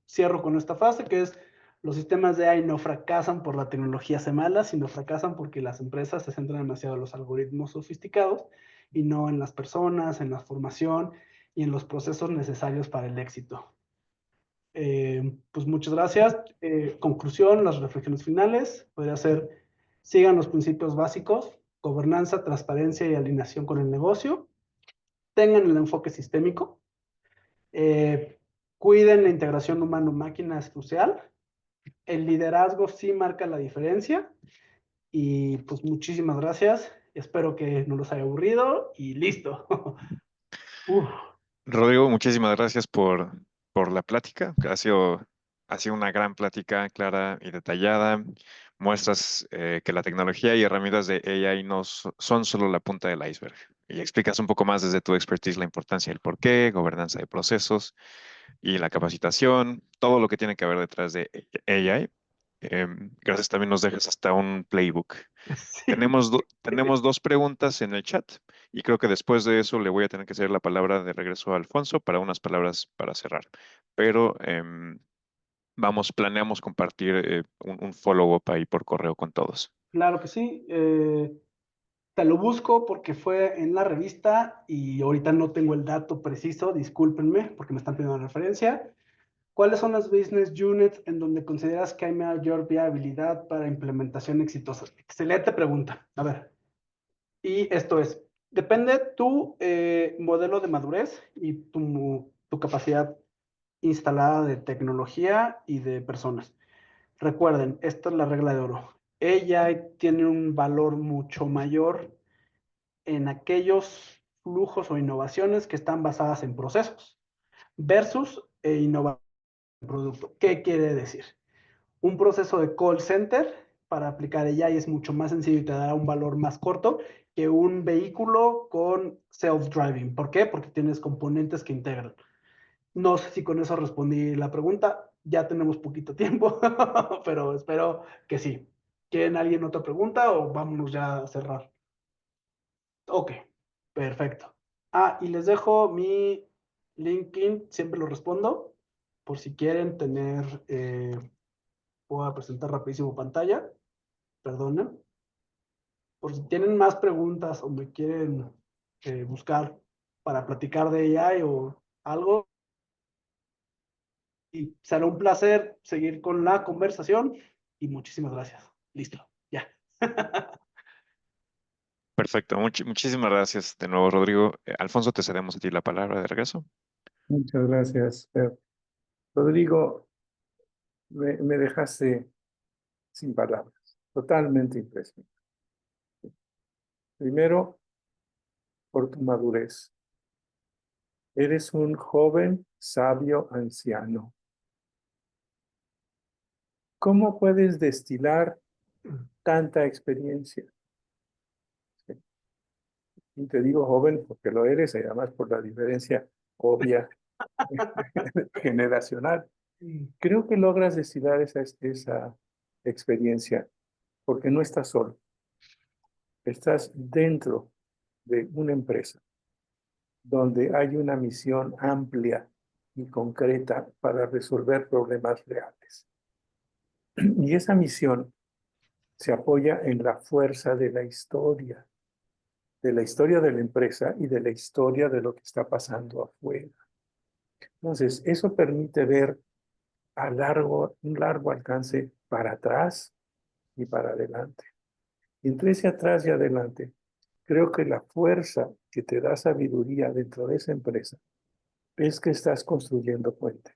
cierro con esta frase que es: los sistemas de AI no fracasan por la tecnología hace mala, sino fracasan porque las empresas se centran demasiado en los algoritmos sofisticados y no en las personas, en la formación y en los procesos necesarios para el éxito. Pues muchas gracias. Conclusión, las reflexiones finales, podría ser: sigan los principios básicos, gobernanza, transparencia y alineación con el negocio, tengan el enfoque sistémico, cuiden la integración humano-máquina, es crucial, el liderazgo sí marca la diferencia y pues muchísimas gracias, espero que no los haya aburrido y listo. Uf. Rodrigo, muchísimas gracias por la plática. Ha sido una gran plática, clara y detallada. Muestras que la tecnología y herramientas de AI no son solo la punta del iceberg. Y explicas un poco más desde tu expertise la importancia del porqué, gobernanza de procesos y la capacitación, todo lo que tiene que ver detrás de AI. Gracias, también nos dejas hasta un playbook. Sí. Tenemos dos preguntas en el chat y creo que después de eso le voy a tener que hacer la palabra de regreso a Alfonso para unas palabras para cerrar. Pero planeamos compartir un follow-up ahí por correo con todos. Claro que sí. Te lo busco porque fue en la revista y ahorita no tengo el dato preciso, discúlpenme porque me están pidiendo la referencia. ¿Cuáles son las business units en donde consideras que hay mayor viabilidad para implementación exitosa? Excelente pregunta. A ver, y esto es, depende tu modelo de madurez y tu capacidad instalada de tecnología y de personas. Recuerden, esta es la regla de oro. Ella tiene un valor mucho mayor en aquellos flujos o innovaciones que están basadas en procesos versus e innovar el producto. ¿Qué quiere decir? Un proceso de call center para aplicar AI es mucho más sencillo y te dará un valor más corto que un vehículo con self-driving. ¿Por qué? Porque tienes componentes que integran. No sé si con eso respondí la pregunta. Ya tenemos poquito tiempo, pero espero que sí. ¿Quieren alguien otra pregunta o vámonos ya a cerrar? Ok, perfecto. Y les dejo mi LinkedIn, siempre lo respondo, por si quieren tener, voy a presentar rapidísimo pantalla, perdonen. Por si tienen más preguntas o me quieren buscar para platicar de AI o algo, y será un placer seguir con la conversación y muchísimas gracias. Listo, ya. Perfecto, muchísimas gracias de nuevo, Rodrigo. Alfonso, te cedemos a ti la palabra de regreso. Muchas gracias, Fer. Rodrigo, me dejaste sin palabras, totalmente impresionado. Primero, por tu madurez. Eres un joven, sabio, anciano. ¿Cómo puedes destilar tanta experiencia? Y te digo joven porque lo eres, y además por la diferencia obvia generacional. Creo que logras destilar esa experiencia porque no estás solo. Estás dentro de una empresa donde hay una misión amplia y concreta para resolver problemas reales. Y esa misión se apoya en la fuerza de la historia de la empresa y de la historia de lo que está pasando afuera. Entonces, eso permite ver un largo alcance para atrás y para adelante. Y entre ese atrás y adelante, creo que la fuerza que te da sabiduría dentro de esa empresa es que estás construyendo puentes.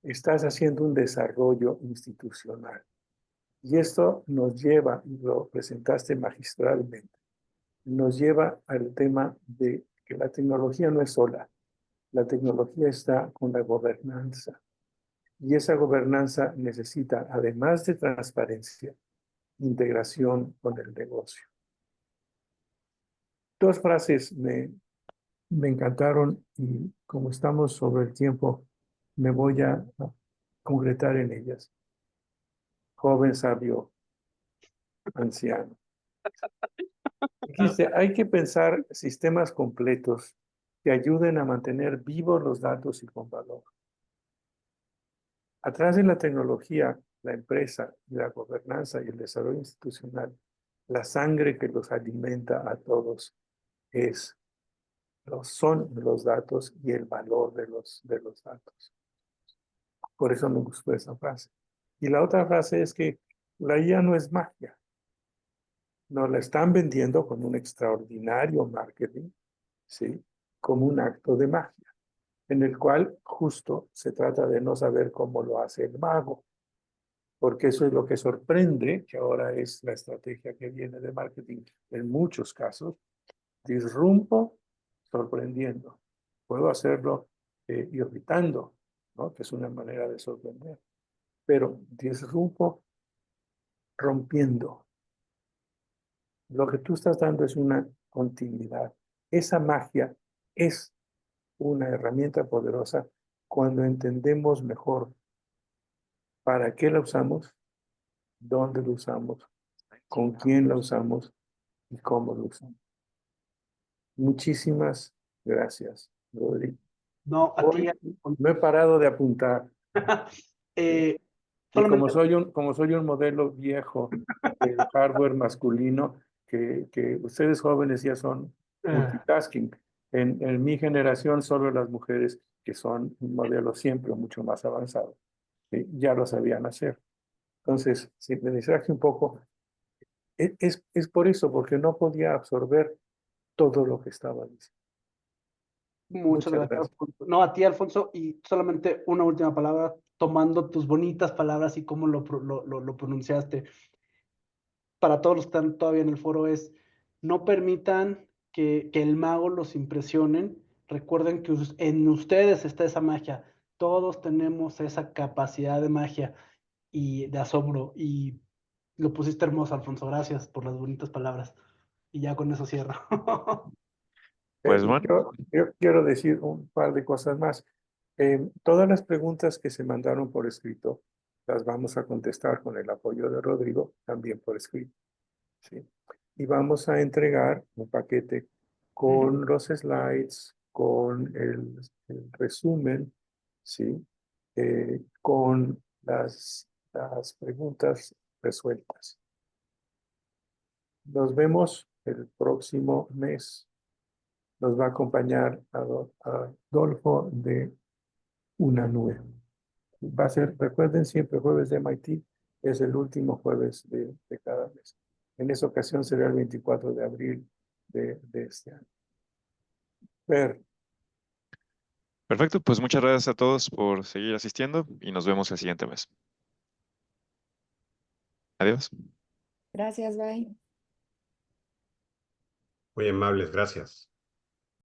Estás haciendo un desarrollo institucional. Y esto nos lleva, y lo presentaste magistralmente, nos lleva al tema de que la tecnología no es sola. La tecnología está con la gobernanza. Y esa gobernanza necesita, además de transparencia, integración con el negocio. Dos frases me encantaron y como estamos sobre el tiempo, me voy a concretar en ellas. Joven, sabio, anciano. Dijiste, hay que pensar sistemas completos que ayuden a mantener vivos los datos y con valor. Atrás de la tecnología, la empresa y la gobernanza y el desarrollo institucional, la sangre que los alimenta a todos son los datos y el valor de los datos. Por eso me gustó esa frase. Y la otra frase es que la IA no es magia. Nos la están vendiendo con un extraordinario marketing, ¿sí? Como un acto de magia, en el cual justo se trata de no saber cómo lo hace el mago, porque eso es lo que sorprende, que ahora es la estrategia que viene de marketing en muchos casos, disrumpo sorprendiendo. Puedo hacerlo irritando, ¿no? Que es una manera de sorprender, pero disrumpo rompiendo. Lo que tú estás dando es una continuidad. Esa magia es una herramienta poderosa cuando entendemos mejor para qué la usamos, dónde la usamos, con quién la usamos y cómo la usamos. Muchísimas gracias, Rodrigo. No, a ti. Hoy no he parado de apuntar. Eh, Y como solamente, soy un modelo viejo del hardware masculino, que ustedes jóvenes ya son multitasking. En mi generación, solo las mujeres que son un modelo siempre mucho más avanzado, ya lo sabían hacer. Entonces, si me distraje un poco, es por eso, porque no podía absorber todo lo que estaba diciendo. muchas Muchas gracias, gracias. Alfonso. No, a ti, Alfonso, y solamente una última palabra, tomando tus bonitas palabras y cómo lo pronunciaste. Para todos los que están todavía en el foro es, no permitan que el mago los impresionen, recuerden que en ustedes está esa magia. Todos tenemos esa capacidad de magia y de asombro. Y lo pusiste hermoso, Alfonso. Gracias por las bonitas palabras. Y ya con eso cierro. Pues Y bueno, yo quiero decir un par de cosas más. Todas las preguntas que se mandaron por escrito las vamos a contestar con el apoyo de Rodrigo, también por escrito. ¿Sí? Y vamos a entregar un paquete con los slides, con el resumen, ¿sí? Con las preguntas resueltas. Nos vemos el próximo mes. Nos va a acompañar Adolfo de Unanue. Va a ser, recuerden siempre, jueves de MIT, es el último jueves de cada mes. En esa ocasión será el 24 de abril de este año. Ver, perfecto. Pues muchas gracias a todos por seguir asistiendo y nos vemos el siguiente mes. Adiós. Gracias, bye. Muy amables, gracias.